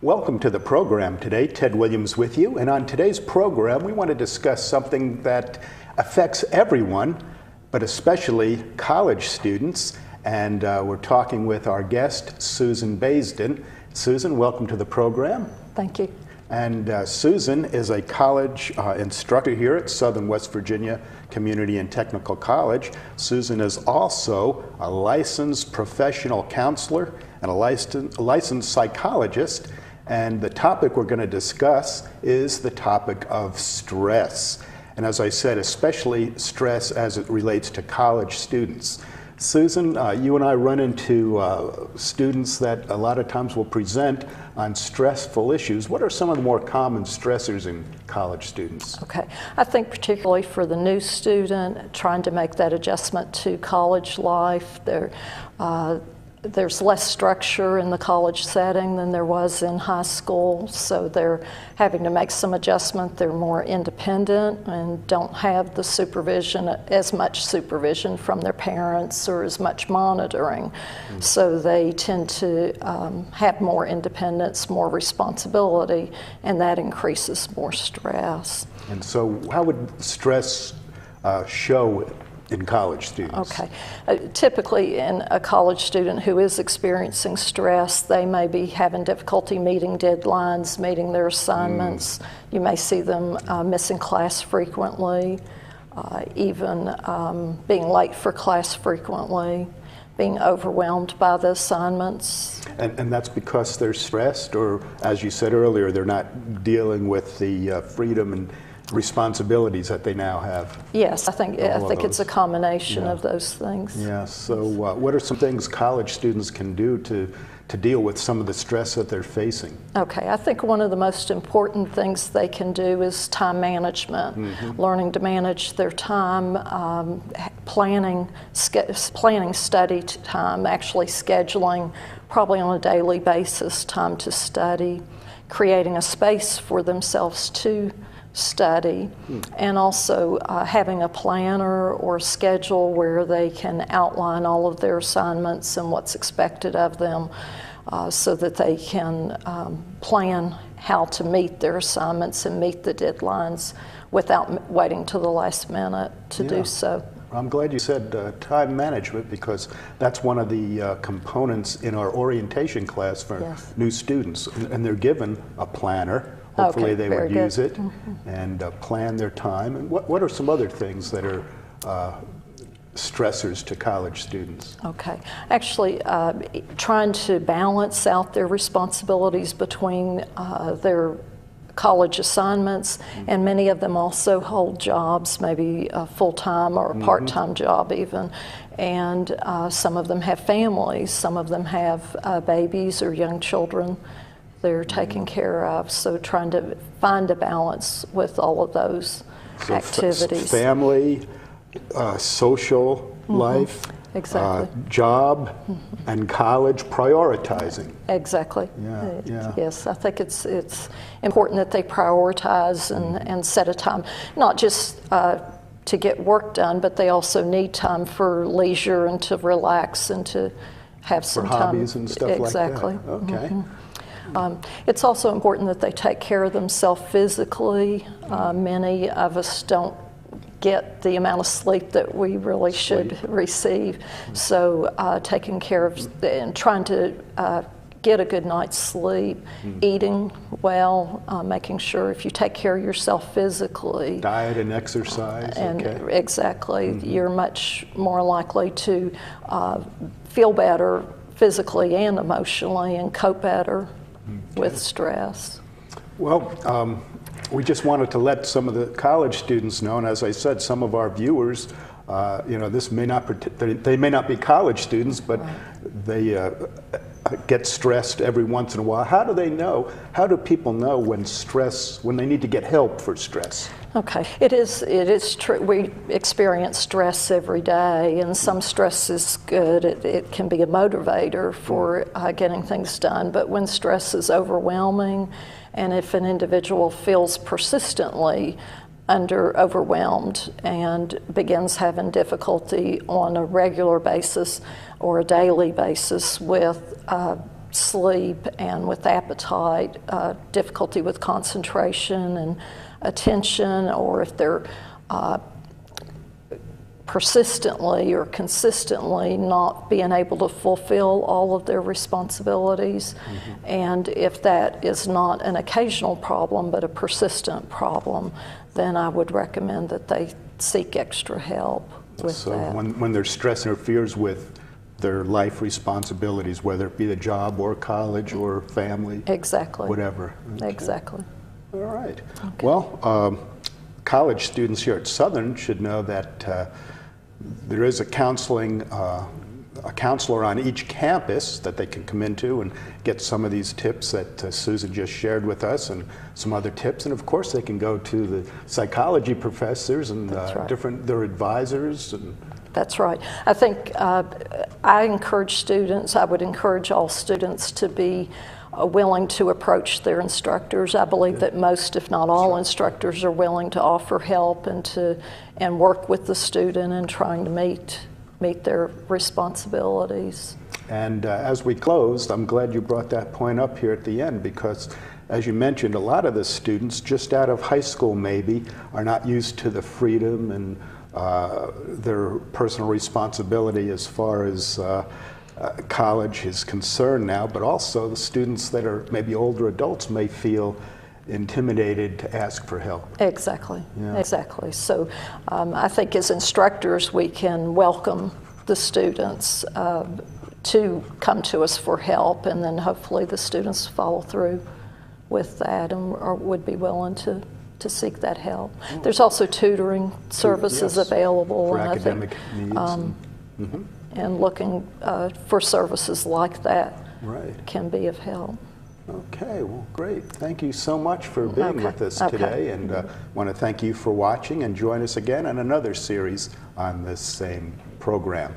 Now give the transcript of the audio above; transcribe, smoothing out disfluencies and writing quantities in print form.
Welcome to the program today. Ted Williams with you. And on today's program, we want to discuss something that affects everyone, but especially college students. And we're talking with our guest, Susan Baisden. Susan, welcome to the program. Thank you. And Susan is a college instructor here at Southern West Virginia Community and Technical College. Susan is also a licensed professional counselor and a licensed psychologist. And the topic we're going to discuss is the topic of stress. And as I said, especially stress as it relates to college students. Susan, you and I run into students that a lot of times will present on stressful issues. What are some of the more common stressors in college students? Okay, I think particularly for the new student, trying to make that adjustment to college life, there's less structure in the college setting than there was in high school, so they're having to make some adjustment. They're more independent and don't have the supervision, as much supervision from their parents or as much monitoring. So they tend to have more independence, more responsibility, and that increases more stress. And so how would stress show in college students? Okay. Typically in a college student who is experiencing stress, they may be having difficulty meeting deadlines, meeting their assignments. You may see them missing class frequently, even being late for class frequently, being overwhelmed by the assignments. And that's because they're stressed, or as you said earlier, they're not dealing with the freedom and responsibilities that they now have. Yes, I think it's a combination of those things. Yeah, so what are some things college students can do to deal with some of the stress that they're facing? Okay, I think one of the most important things they can do is time management, learning to manage their time, planning study time, actually scheduling probably on a daily basis time to study, creating a space for themselves to study, and also having a planner or schedule where they can outline all of their assignments and what's expected of them so that they can plan how to meet their assignments and meet the deadlines without waiting till the last minute to do so. I'm glad you said time management, because that's one of the components in our orientation class for new students, and they're given a planner. Hopefully they would use it and plan their time. And what are some other things that are stressors to college students? Okay. Actually, trying to balance out their responsibilities between their college assignments, and many of them also hold jobs, maybe a full-time or a part-time job even. And some of them have families, some of them have babies or young children they're taking care of, so trying to find a balance with all of those activities. Family, social life, job, and college, prioritizing. Exactly. Yeah. Yes, I think it's important that they prioritize and set a time, not just to get work done, but they also need time for leisure and to relax and to have some time. For hobbies and stuff like that. Okay. It's also important that they take care of themselves physically. Many of us don't get the amount of sleep that we really should receive. So taking care of and trying to get a good night's sleep, eating well, making sure if you take care of yourself physically. Diet and exercise. And exactly, you're much more likely to feel better physically and emotionally and cope better with stress. Well, we just wanted to let some of the college students know, and as I said, some of our viewers, this may not they may not be college students, but they get stressed every once in a while. How do they know? How do people know when they need to get help for stress? Okay, it is true. We experience stress every day, and some stress is good. It can be a motivator for getting things done, but when stress is overwhelming, and if an individual feels persistently overwhelmed and begins having difficulty on a regular basis or a daily basis with sleep and with appetite, difficulty with concentration and attention, or if they're persistently or consistently not being able to fulfill all of their responsibilities. And if that is not an occasional problem but a persistent problem, then I would recommend that they seek extra help with so that. when their stress interferes with their life responsibilities, whether it be the job or college or family, Exactly. whatever. Okay. Exactly. All right. Okay. Well, college students here at Southern should know that there is a counselor on each campus that they can come into and get some of these tips that Susan just shared with us, and some other tips. And of course, they can go to the psychology professors and their advisors. And that's right. I think I would encourage all students to be willing to approach their instructors. I believe that most, if not all, instructors are willing to offer help and work with the student in trying to meet their responsibilities. And as we closed, I'm glad you brought that point up here at the end, because as you mentioned, a lot of the students just out of high school maybe are not used to the freedom and their personal responsibility as far as college is concerned now, but also the students that are maybe older adults may feel intimidated to ask for help. Exactly, Yeah. exactly. So I think as instructors we can welcome the students to come to us for help, and then hopefully the students follow through with that and would be willing to seek that help. There's also tutoring services available for and academic needs. And looking for services like that can be of help. Okay, well, great. Thank you so much for being with us today, and want to thank you for watching, and join us again on another series on this same program.